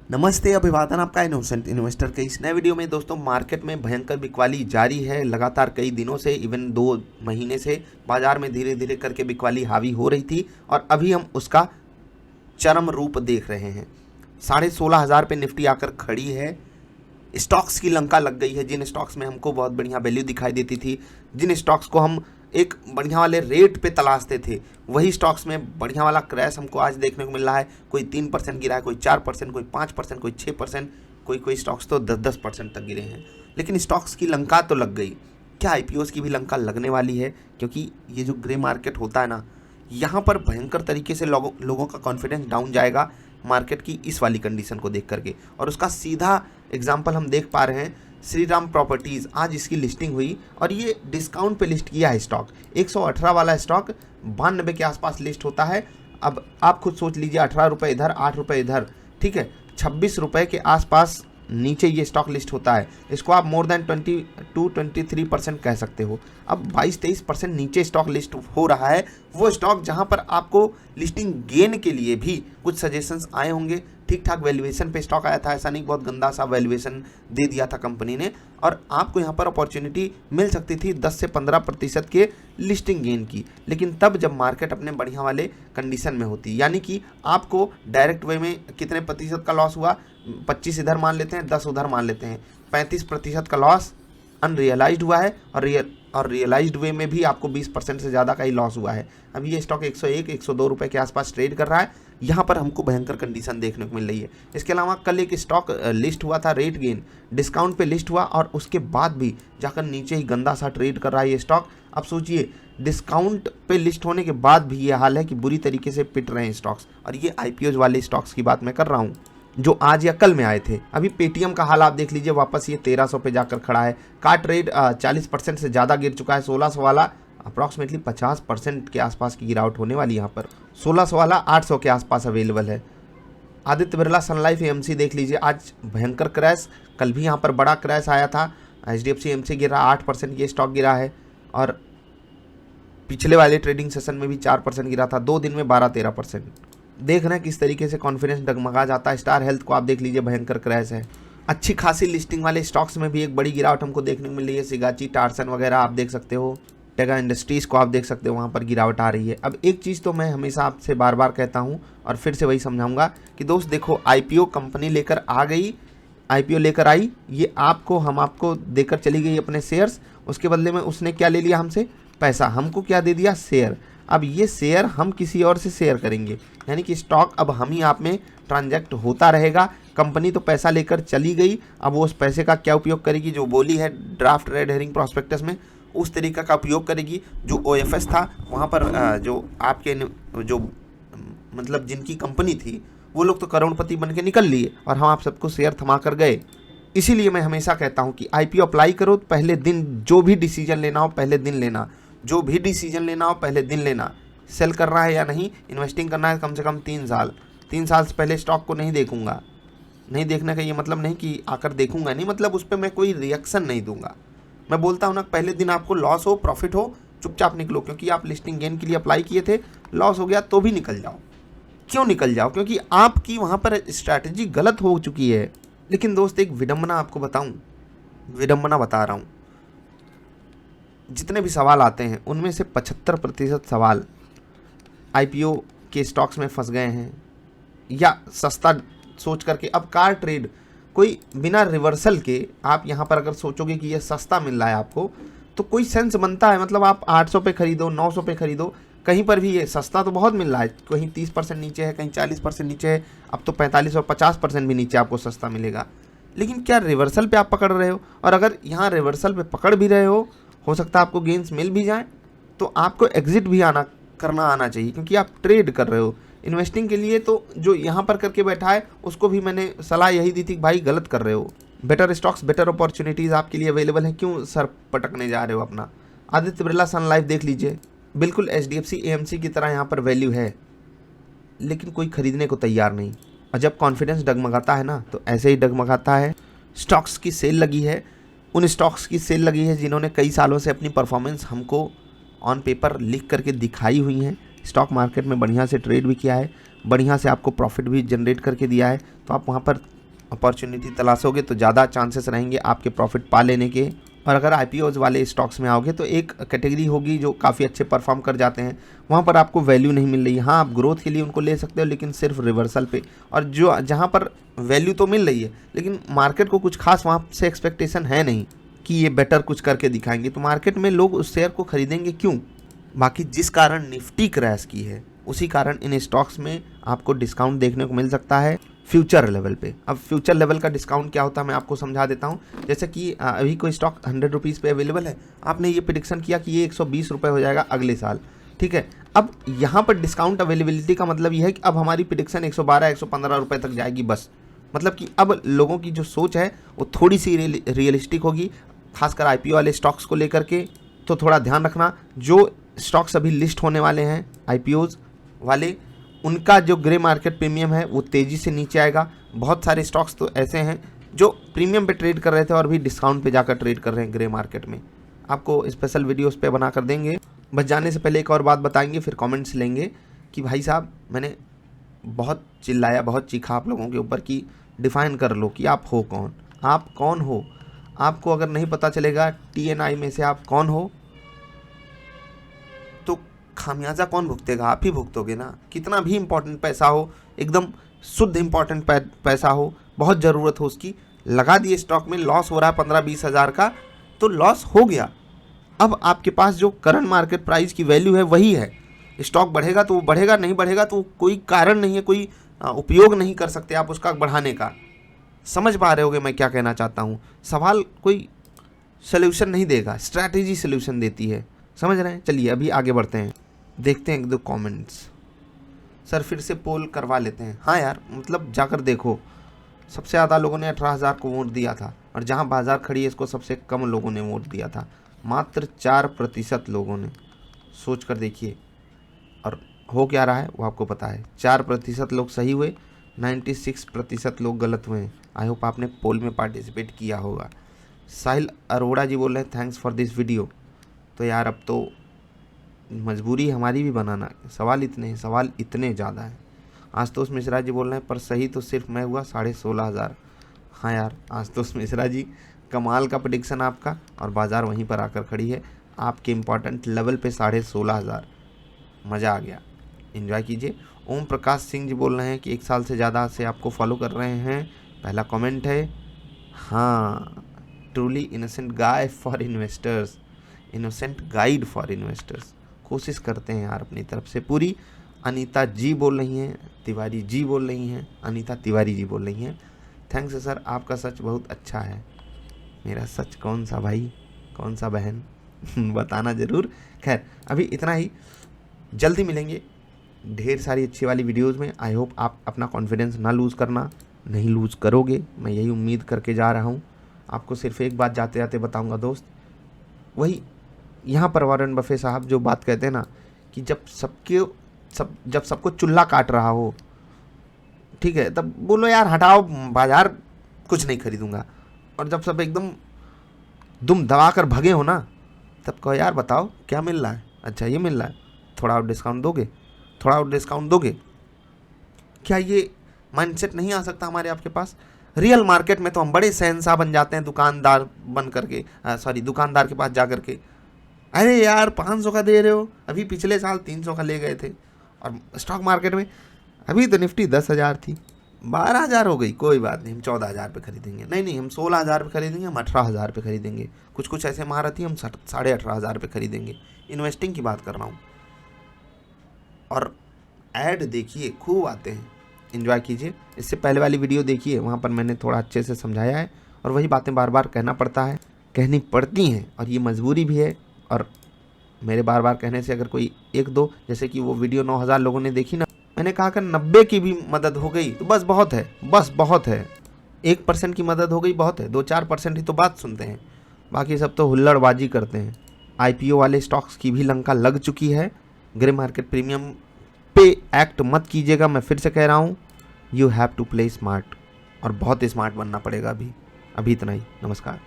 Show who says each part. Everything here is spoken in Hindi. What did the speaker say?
Speaker 1: नमस्ते, अभिवादन आपका इनोसेंट इन्वेस्टर के इस नए वीडियो में। दोस्तों, मार्केट में भयंकर बिकवाली जारी है लगातार कई दिनों से, इवन 2 महीने से बाजार में धीरे धीरे करके बिकवाली हावी हो रही थी और अभी हम उसका चरम रूप देख रहे हैं। 16,500 पे निफ्टी आकर खड़ी है। स्टॉक्स की लंका लग गई है। जिन स्टॉक्स में हमको बहुत बढ़िया वैल्यू दिखाई देती थी, जिन स्टॉक्स को हम एक बढ़िया वाले रेट पे तलाशते थे, वही स्टॉक्स में बढ़िया वाला क्रैश हमको आज देखने को मिल रहा है। कोई 3% गिरा है, कोई 4%, कोई 5%, कोई 6%, कोई स्टॉक्स तो 10% तक गिरे हैं। लेकिन स्टॉक्स की लंका तो लग गई। क्या आईपीओस की भी लंका लगने वाली है? क्योंकि ये जो ग्रे मार्केट होता है ना, यहाँ पर भयंकर तरीके से लोगों का कॉन्फिडेंस डाउन जाएगा मार्केट की इस वाली कंडीशन को देख करके। और उसका सीधा एग्जाम्पल हम देख पा रहे हैं, श्री राम प्रॉपर्टीज़। आज इसकी लिस्टिंग हुई और ये डिस्काउंट पे लिस्ट किया है स्टॉक। 118 वाला स्टॉक 92 के आसपास लिस्ट होता है। अब आप खुद सोच लीजिए, 18 रुपये इधर, 8 रुपये इधर, ठीक है, 26 रुपये के आसपास नीचे ये स्टॉक लिस्ट होता है। इसको आप मोर देन 22-23% कह सकते हो। अब 22-23% नीचे स्टॉक लिस्ट हो रहा है, वो स्टॉक जहां पर आपको लिस्टिंग गेन के लिए भी कुछ सजेशंस आए होंगे। ठीक ठाक वैल्यूएशन पे स्टॉक आया था, ऐसा नहीं बहुत गंदा सा वैल्यूएशन दे दिया था कंपनी ने, और आपको यहाँ पर अपॉर्चुनिटी मिल सकती थी 10 से 15% के लिस्टिंग गेन की। लेकिन तब जब मार्केट अपने बढ़िया वाले कंडीशन में होती, यानी कि आपको डायरेक्ट वे में कितने प्रतिशत का लॉस हुआ, 25 इधर मान लेते हैं, 10 उधर मान लेते हैं, 35% का लॉस अनरियलाइज्ड हुआ है और रियलाइज्ड वे में भी आपको 20% से ज़्यादा का ही लॉस हुआ है। अब ये स्टॉक 101-102 रुपये के आसपास ट्रेड कर रहा है। यहाँ पर हमको भयंकर कंडीशन देखने को मिल रही है। इसके अलावा कल एक स्टॉक लिस्ट हुआ था, रेट गेन, डिस्काउंट पे लिस्ट हुआ और उसके बाद भी जाकर नीचे ही गंदा सा ट्रेड कर रहा है ये स्टॉक। अब सोचिए, डिस्काउंट पे लिस्ट होने के बाद भी ये हाल है कि बुरी तरीके से पिट रहे हैं स्टॉक्स। और ये आईपीओज वाले स्टॉक्स की बात मैं कर रहा हूँ जो आज या कल में आए थे। अभी पेटीएम का हाल आप देख लीजिए, वापस ये 1300 पे जाकर खड़ा है। का ट्रेड 40% से ज़्यादा गिर चुका है। 1600 वाला अप्रॉक्सीमेटली 50% के आसपास की गिरावट होने वाली। यहाँ पर 1600 वाला 800 के आसपास अवेलेबल है। आदित्य बिरला सन लाइफ एएमसी देख लीजिए, आज भयंकर क्रैश। कल भी यहाँ पर बड़ा क्रैश आया था। एचडीएफसी एएमसी गिरा 8%, ये स्टॉक गिरा है। और पिछले वाले ट्रेडिंग सेशन में भी 4% गिरा था। 2 दिन में 12-13%। देख रहे हैं किस तरीके से कॉन्फिडेंस डगमगा जाता है। स्टार हेल्थ को आप देख लीजिए, भयंकर क्रैश है। अच्छी खासी लिस्टिंग वाले स्टॉक्स में भी एक बड़ी गिरावट हमको देखने को मिल रही है। सिगाची, टार्सन वगैरह आप देख सकते हो। टेगा इंडस्ट्रीज़ को आप देख सकते हो, वहाँ पर गिरावट आ रही है। अब एक चीज़ तो मैं हमेशा आपसे बार बार कहता हूँ और फिर से वही समझाऊंगा कि दोस्त देखो, आईपीओ कंपनी लेकर आ गई, आईपीओ लेकर आई, ये हम आपको देकर चली गई अपने शेयर्स। उसके बदले में उसने क्या ले लिया हमसे? पैसा। हमको क्या दे दिया? शेयर। अब ये शेयर हम किसी और से शेयर करेंगे, यानी कि स्टॉक अब हम ही आप में ट्रांजैक्ट होता रहेगा। कंपनी तो पैसा लेकर चली गई, अब वो उस पैसे का क्या उपयोग करेगी? जो बोली है ड्राफ्ट रेड हेरिंग प्रॉस्पेक्टस में, उस तरीका का उपयोग करेगी। जो ओएफएस था वहाँ पर जो आपके जो मतलब जिनकी कंपनी थी, वो लोग तो करोड़पति बन के निकल लिए और हम आप सबको शेयर थमा कर गए। इसीलिए मैं हमेशा कहता हूँ कि आईपीओ अप्लाई करो तो पहले दिन जो भी डिसीजन लेना हो पहले दिन लेना, जो भी डिसीजन लेना हो पहले दिन लेना। सेल करना है या नहीं, इन्वेस्टिंग करना है कम से कम 3 साल। 3 साल से पहले स्टॉक को नहीं देखूंगा। नहीं देखने का ये मतलब नहीं कि आकर देखूंगा नहीं, मतलब उस पर मैं कोई रिएक्शन नहीं दूंगा। मैं बोलता हूँ ना, पहले दिन आपको लॉस हो प्रॉफिट हो, चुपचाप निकलो। क्योंकि आप लिस्टिंग गेन के लिए अप्लाई किए थे, लॉस हो गया तो भी निकल जाओ। क्यों निकल जाओ? क्योंकि आपकी वहाँ पर स्ट्रैटेजी गलत हो चुकी है। लेकिन दोस्त, एक विडम्बना आपको बताऊँ, विडम्बना बता रहा हूँ। जितने भी सवाल आते हैं उनमें से 75% सवाल आईपीओ के स्टॉक्स में फंस गए हैं या सस्ता सोच करके। अब कार ट्रेड कोई बिना रिवर्सल के आप यहाँ पर अगर सोचोगे कि ये सस्ता मिल रहा है आपको, तो कोई सेंस बनता है? मतलब आप 800 पे खरीदो, 900 पे खरीदो, कहीं पर भी ये सस्ता तो बहुत मिल रहा है। कहीं 30% नीचे है, कहीं 40% नीचे है, अब तो 45 और 50% भी नीचे आपको सस्ता मिलेगा। लेकिन क्या रिवर्सल पे आप पकड़ रहे हो? और अगर यहाँ रिवर्सल पे पकड़ भी रहे हो सकता है आपको गेंस मिल भी जाए, तो आपको एग्जिट भी करना आना चाहिए, क्योंकि आप ट्रेड कर रहे हो। इन्वेस्टिंग के लिए तो जो यहाँ पर करके बैठा है उसको भी मैंने सलाह यही दी थी कि भाई गलत कर रहे हो। बेटर स्टॉक्स, बेटर अपॉर्चुनिटीज़ आपके लिए अवेलेबल है, क्यों सर पटकने जा रहे हो अपना? आदित्य बिरला सन लाइफ देख लीजिए, बिल्कुल एचडीएफसी एएमसी की तरह यहाँ पर वैल्यू है, लेकिन कोई खरीदने को तैयार नहीं। और जब कॉन्फिडेंस डगमगाता है ना, तो ऐसे ही डगमगाता है। स्टॉक्स की सेल लगी है, उन स्टॉक्स की सेल लगी है जिन्होंने कई सालों से अपनी परफॉर्मेंस हमको ऑन पेपर लिख करके दिखाई हुई हैं। स्टॉक मार्केट में बढ़िया से ट्रेड भी किया है, बढ़िया से आपको प्रॉफिट भी जनरेट करके दिया है, तो आप वहाँ पर अपॉर्चुनिटी तलाशोगे तो ज़्यादा चांसेस रहेंगे आपके प्रॉफिट पा लेने के। और अगर IPOs वाले स्टॉक्स में आओगे तो एक कैटेगरी होगी जो काफ़ी अच्छे परफॉर्म कर जाते हैं, वहाँ पर आपको वैल्यू नहीं मिल रही। हाँ, आप ग्रोथ के लिए उनको ले सकते हो, लेकिन सिर्फ रिवर्सल पे। और जो जहाँ पर वैल्यू तो मिल रही है, लेकिन मार्केट को कुछ खास वहाँ से एक्सपेक्टेशन है नहीं कि ये बेटर कुछ करके दिखाएंगे, तो मार्केट में लोग उस शेयर को खरीदेंगे क्यों? बाकी जिस कारण निफ्टी क्रैश की है, उसी कारण इन स्टॉक्स में आपको डिस्काउंट देखने को मिल सकता है फ्यूचर लेवल पे। अब फ्यूचर लेवल का डिस्काउंट क्या होता है मैं आपको समझा देता हूँ। जैसे कि अभी कोई स्टॉक 100 रुपीज़ पे अवेलेबल है, आपने ये प्रेडिक्शन किया कि ये 120 रुपये हो जाएगा अगले साल, ठीक है। अब यहाँ पर डिस्काउंट अवेलेबिलिटी का मतलब ये है कि अब हमारी प्रेडिक्शन 112 115 रुपये तक जाएगी बस। मतलब कि अब लोगों की जो सोच है वो थोड़ी सी रियलिस्टिक होगी, खासकर IPO वाले स्टॉक्स को लेकर के। तो थोड़ा ध्यान रखना, जो स्टॉक्स अभी लिस्ट होने वाले हैं IPOs वाले, उनका जो ग्रे मार्केट प्रीमियम है वो तेज़ी से नीचे आएगा। बहुत सारे स्टॉक्स तो ऐसे हैं जो प्रीमियम पे ट्रेड कर रहे थे और भी डिस्काउंट पे जाकर ट्रेड कर रहे हैं ग्रे मार्केट में। आपको स्पेशल वीडियोस पे बना कर देंगे। बस जाने से पहले एक और बात बताएंगे, फिर कमेंट्स लेंगे कि भाई साहब मैंने बहुत चिल्लाया, बहुत चीखा आप लोगों के ऊपर कि डिफ़ाइन कर लो कि आप हो कौन, आप कौन हो। आपको अगर नहीं पता चलेगा TNI में से आप कौन हो, तो खामियाजा कौन भुगतेगा? आप ही भुगतोगे ना। कितना भी इम्पोर्टेंट पैसा हो, एकदम शुद्ध इम्पोर्टेंट पैसा हो, बहुत ज़रूरत हो उसकी, लगा दिए स्टॉक में, लॉस हो रहा है 15-20 हज़ार का, तो लॉस हो गया। अब आपके पास जो करंट मार्केट प्राइस की वैल्यू है वही है। स्टॉक बढ़ेगा तो वो बढ़ेगा, नहीं बढ़ेगा तो कोई कारण नहीं है, कोई उपयोग नहीं कर सकते आप उसका बढ़ाने का। समझ पा रहे होगे मैं क्या कहना चाहता हूँ। सवाल कोई सल्यूशन नहीं देगा, स्ट्रैटेजी सल्यूशन देती है, समझ रहे हैं। चलिए अभी आगे बढ़ते हैं, देखते हैं 1-2 कमेंट्स। सर फिर से पोल करवा लेते हैं। हाँ यार, मतलब जाकर देखो, सबसे ज़्यादा लोगों ने 18,000 को वोट दिया था, और जहाँ बाजार खड़ी है इसको सबसे कम लोगों ने वोट दिया था, मात्र 4% लोगों ने। सोच कर देखिए, और हो क्या रहा है वो आपको पता है। 4% लोग सही हुए, 96% लोग गलत हुए हैं। आई होप आपने पोल में पार्टिसिपेट किया होगा। साहिल अरोड़ा जी बोल रहे हैं थैंक्स फॉर दिस वीडियो। तो यार अब तो मजबूरी हमारी भी बनाना, सवाल इतने हैं, सवाल इतने ज़्यादा हैं। आशुतोष मिश्रा जी बोल रहे हैं पर सही तो सिर्फ मैं हुआ 16,500। हाँ यार आशुतोष मिश्रा जी, कमाल का प्रेडिक्शन आपका, और बाज़ार वहीं पर आकर खड़ी है आपके इम्पॉर्टेंट लेवल पे 16,500। मज़ा आ गया, एंजॉय कीजिए। ओम प्रकाश सिंह जी बोल रहे हैं कि 1 साल से ज़्यादा से आपको फॉलो कर रहे हैं। पहला कमेंट है, हाँ, truly innocent guy for investors, innocent guide for investors. कोशिश करते हैं यार अपनी तरफ से पूरी। अनीता जी बोल रही हैं, तिवारी जी बोल रही हैं, अनीता तिवारी जी बोल रही हैं थैंक्स सर, आपका सच बहुत अच्छा है। मेरा सच कौन सा भाई, कौन सा बहन बताना ज़रूर। खैर अभी इतना ही, जल्दी मिलेंगे ढेर सारी अच्छी वाली वीडियोज़ में। आई होप आप अपना कॉन्फिडेंस ना लूज़ करना, नहीं लूज़ करोगे, मैं यही उम्मीद करके जा रहा हूँ। आपको सिर्फ एक बात जाते जाते बताऊँगा दोस्त, वही यहाँ पर वॉरेन बफे साहब जो बात कहते हैं ना कि जब सबको चुल्ला काट रहा हो, ठीक है, तब बोलो यार हटाओ बाजार, कुछ नहीं खरीदूंगा। और जब सब एकदम दुम दबा कर भगे हो ना, तब कहो यार बताओ क्या मिल रहा है, अच्छा ये मिल रहा है, थोड़ा और डिस्काउंट दोगे, थोड़ा और डिस्काउंट दोगे। क्या ये माइंडसेट नहीं आ सकता हमारे आपके पास? रियल मार्केट में तो हम बड़े शहंशाह बन जाते हैं, दुकानदार बन करके, दुकानदार के पास जा कर के, अरे यार 500 का दे रहे हो, अभी पिछले साल 300 का ले गए थे। और स्टॉक मार्केट में अभी तो निफ्टी 10,000 थी, 12,000 हो गई, कोई बात नहीं, हम 14,000 पे खरीदेंगे, नहीं हम 16,000 पे खरीदेंगे, हम 18,000 पे खरीदेंगे। कुछ ऐसे महारथी हम 18,500 पे खरीदेंगे। इन्वेस्टिंग की बात कर रहा हूँ। और ऐड देखिए खूब आते हैं, एंजॉय कीजिए। इससे पहले वाली वीडियो देखिए, वहाँ पर मैंने थोड़ा अच्छे से समझाया है, और वही बातें बार बार कहना पड़ता है, कहनी पड़ती हैं, और ये मजबूरी भी है। और मेरे बार बार कहने से अगर कोई 1-2, जैसे कि वो वीडियो 9,000 लोगों ने देखी ना, मैंने कहा कि 90 की भी मदद हो गई तो बस बहुत है, बस बहुत है। 1% की मदद हो गई बहुत है, 2-4% ही तो बात सुनते हैं, बाकी सब तो हुल्लड़बाजी करते हैं। IPO वाले स्टॉक्स की भी लंका लग चुकी है। ग्रे मार्केट प्रीमियम पे एक्ट मत कीजिएगा, मैं फिर से कह रहा हूँ। You have to play smart, और बहुत स्मार्ट बनना पड़ेगा अभी इतना ही। नमस्कार।